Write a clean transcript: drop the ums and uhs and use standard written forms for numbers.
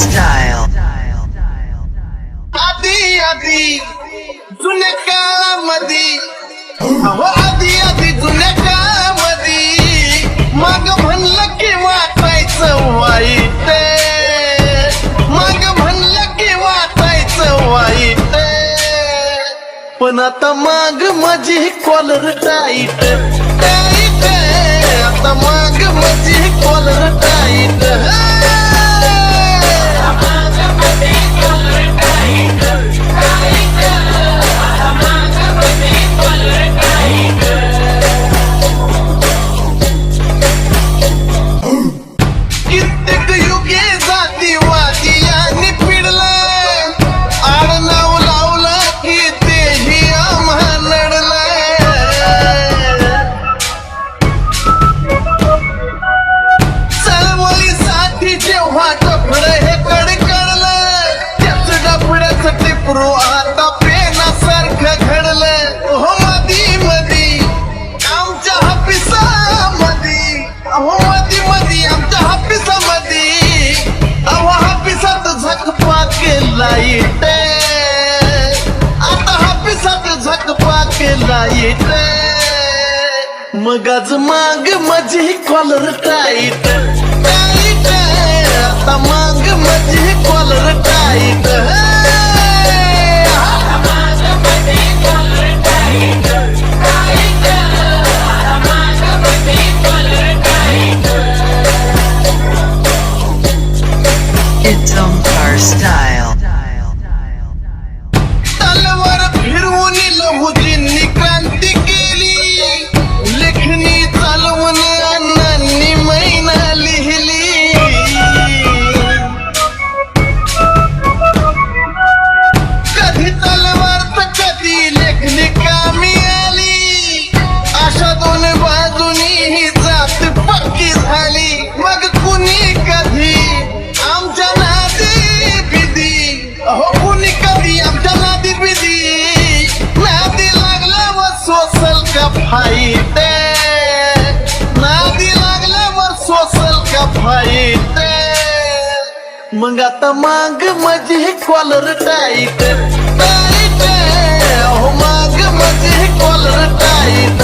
style. आधी आधी जुन्या काळामध्ये आधी आधी जुन्या काळामध्ये मग म्हणलं की वाटायचं वाईट, मग म्हणलं की वाटायचं वाईट, पण आता माग माझी कॉलर टाईट टाईट, आता माग माझी कॉलर टाईट. कित्येक युगे जातीवादी यांनी पिडलं, आडनाव लावलं की तेही आम्हा लढलं. चळवळीसाठी जेव्हा डफडं हे कडकडलं, त्याच डफड्याचं टिपरू आता पेनासारखं घडलं. हो मधी मधी आमच्या हापिसामध्ये, हो मधी मधी आमच्या हापिसामध्ये, अहो हापिसात झकपाक लाईट, आता हापिसात झकपाक लाईट, मग आज माग माझी कॉलर टाईट टाईट, आता माग माझी collar tight. It's Omkar style. तलवार फिरवून लहुजींनी क्रांती केली, लेखणी चालवून अण्णांनी मैना लिहिली. कधी तलवार तर कधी लेखणी कामी आली, अशा दोन बाजूनी ही जात पक्की झाली. मग कुणी कधी आमच्या नादी बिदी, हो कुणी कधी आमच्या नादी बिदी, नादी लागल्यावर सोसल का फाईट, नादी लागल्यावर सोसल का फाईट, मग आता माग माझी कॉलर टाईट टाईट, हो माग माझी कॉलर टाईट.